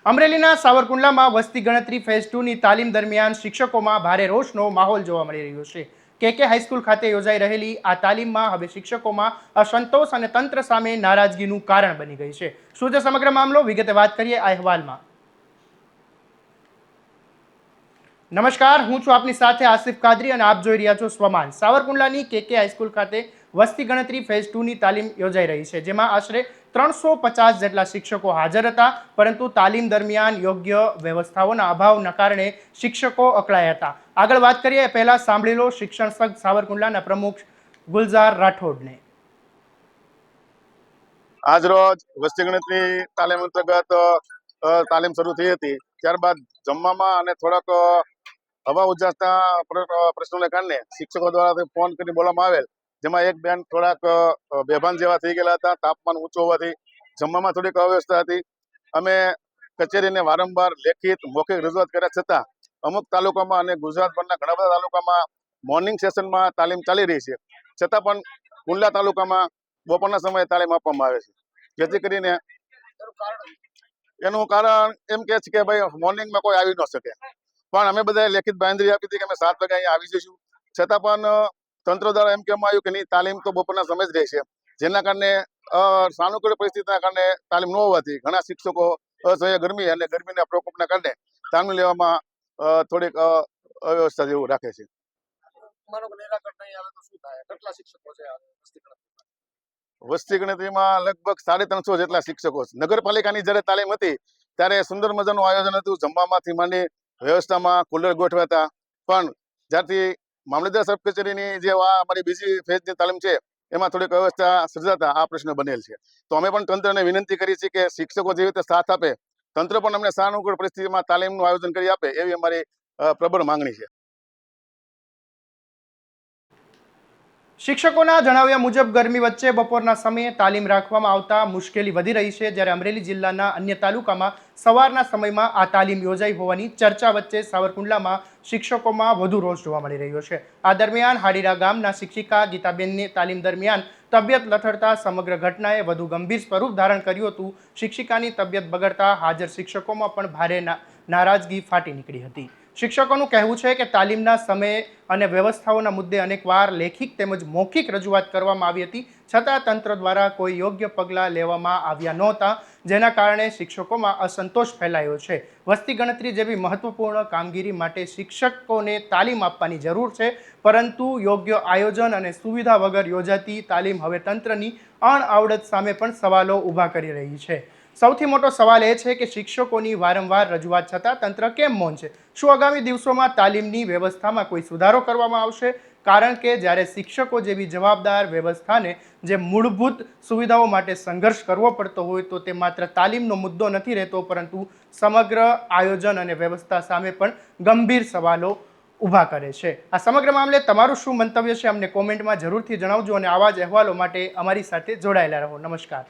અમરેલીના સાવરકુંડલામાં વસ્તી ગણતરી ફેઝ 2ની તાલીમ દરમિયાન શિક્ષકોમાં ભારે રોષનો માહોલ જોવા મળી રહ્યો છે. કે હાઈસ્કૂલ ખાતે યોજાઈ રહેલી આ તાલીમમાં હવે શિક્ષકોમાં અસંતોષ અને તંત્ર સામે નારાજગીનું કારણ બની ગઈ છે. શું છે સમગ્ર મામલો, વિગતે વાત કરીએ આ અહેવાલમાં. નમસ્કાર, હું છું આપની સાથે આસિફ કાદરી અને આપ જોઈ રહ્યા છો સ્વમાન. સાવરકુંડલાની કે હાઈસ્કૂલ ખાતે વસ્તી ગણતરી ફેઝ 2ની તાલીમ યોજાઈ રહી છે, જેમાં આશરે 350 જેટલા શિક્ષકો હાજર હતા, પરંતુ તાલીમ દરમિયાન યોગ્ય વ્યવસ્થાઓના અભાવના કારણે શિક્ષકો અકળાયા હતા. આગળ વાત કરીએ પહેલા સાંભળી લો શિક્ષણ સંઘ સાવરકુંડલાના પ્રમુખ ગુલઝાર રાઠોડને. આજ રોજ વસ્તી ગણતરી તાલીમ અંતર્ગત તાલીમ શરૂ થઈ હતી. ત્યારબાદ જમવામાં અને થોડાક હવા ઉજાસના પ્રશ્નોને કારણે શિક્ષકો દ્વારા ફોન કરી બોલવામાં આવેલ, જેમાં એક બેન થોડાક બેભાન જેવા થઈ ગયેલા હતા. તાપમાન ઊંચું હોવાથી જમવામાં થોડીક અવ્યવસ્થા હતી. અમે કચેરીને વારંવાર લેખિત મૌખિક રજૂઆત કર્યા છતાં અમુક તાલુકામાં અને ગુજરાતભરના ઘણા બધા તાલુકામાં મોર્નિંગ સેશનમાં તાલીમ ચાલી રહી છે, છતાં પણ કુંડલા તાલુકામાં બપોરના સમયે તાલીમ આપવામાં આવે છે. જેથી કરીને એનું કારણ એમ કે છે કે ભાઈ મોર્નિંગમાં કોઈ આવી ન શકે, પણ અમે બધાએ લેખિત બાંયધરી આપી હતી કે અમે 7 વાગે અહીંયા આવી જઈશું. છતાં પણ તંત્ર દ્વારા એમ કહેવામાં આવ્યું કે નહીં, તાલીમ તો બપોરના સમય જ રહેશે. જેના કારણે સાનુકૂળ પરિસ્થિતિના કારણે તાલીમ ન હોવાથી ઘણા શિક્ષકો અસહ્ય ગરમી અને ગરમીના પ્રકોપના કારણે તાલીમ લેવામાં થોડીક અવ્યવસ્થા જેવું રાખે છે. વસ્તી ગણતરીમાં લગભગ 350 જેટલા શિક્ષકો છે. નગરપાલિકાની જ્યારે તાલીમ હતી ત્યારે સુંદર મજાનું આયોજન હતું, જમવામાંથી માંડી વ્યવસ્થામાં કુલર ગોઠવ્યા હતા. પણ જ્યારથી મામલતદાર સાહેબ કચેરીની જે અમારી બીજી ફેઝની તાલીમ છે એમાં થોડીક વ્યવસ્થા સર્જાતા આ પ્રશ્ન બનેલ છે. તો અમે પણ તંત્રને વિનંતી કરી છે કે શિક્ષકો જેવી રીતે સાથ આપે, તંત્ર પણ અમને સાનુકૂળ પરિસ્થિતિમાં તાલીમનું આયોજન કરી આપે, એવી અમારી પ્રબળ માંગણી છે. શિક્ષકોના જણાવ્યા મુજબ ગરમી વચ્ચે બપોરના સમયે તાલીમ રાખવામાં આવતા મુશ્કેલી વધી રહી છે, જ્યારે અમરેલી જિલ્લાના અન્ય તાલુકામાં સવારના સમયમાં આ તાલીમ યોજાઈ હોવાની ચર્ચા વચ્ચે સાવરકુંડલામાં શિક્ષકોમાં વધુ રોષ જોવા મળી રહ્યો છે. આ દરમિયાન હાડીરા ગામના શિક્ષિકા ગીતાબેનની તાલીમ દરમિયાન તબિયત લથડતા સમગ્ર ઘટનાએ વધુ ગંભીર સ્વરૂપ ધારણ કર્યું હતું. શિક્ષિકાની તબિયત બગડતા હાજર શિક્ષકોમાં પણ ભારે નારાજગી ફાટી નીકળી હતી. શિક્ષકોનું કહેવું છે કે તાલીમના સમયે અને વ્યવસ્થાઓના મુદ્દે અનેકવાર લેખિત તેમજ મૌખિક રજૂઆત કરવામાં આવી હતી, છતાં તંત્ર દ્વારા કોઈ યોગ્ય પગલાં લેવામાં આવ્યા નહોતા, જેના કારણે શિક્ષકોમાં અસંતોષ ફેલાયો છે. વસ્તી ગણતરી જેવી મહત્વપૂર્ણ કામગીરી માટે શિક્ષકોને તાલીમ આપવાની જરૂર છે, પરંતુ યોગ્ય આયોજન અને સુવિધા વગર યોજાતી તાલીમ હવે તંત્રની અણઆવડત સામે પણ સવાલો ઊભા કરી રહી છે. સૌથી મોટો સવાલ એ છે કે શિક્ષકોની વારંવાર રજૂઆત છતાં તંત્ર કેમ મૌન છે? શું આગામી દિવસોમાં તાલીમની વ્યવસ્થામાં કોઈ સુધારો કરવામાં આવશે? કારણ કે જ્યારે શિક્ષકો જેવી જવાબદાર વ્યવસ્થાને જે મૂળભૂત સુવિધાઓ માટે સંઘર્ષ કરવો પડતો હોય, તો તે માત્ર તાલીમનો મુદ્દો નથી રહેતો, પરંતુ સમગ્ર આયોજન અને વ્યવસ્થા સામે પણ ગંભીર સવાલો ઊભા કરે છે. આ સમગ્ર મામલે તમારું શું મંતવ્ય છે? અમને કોમેન્ટમાં જરૂરથી જણાવજો અને આવા જ અહેવાલો માટે અમારી સાથે જોડાયેલા રહો. નમસ્કાર.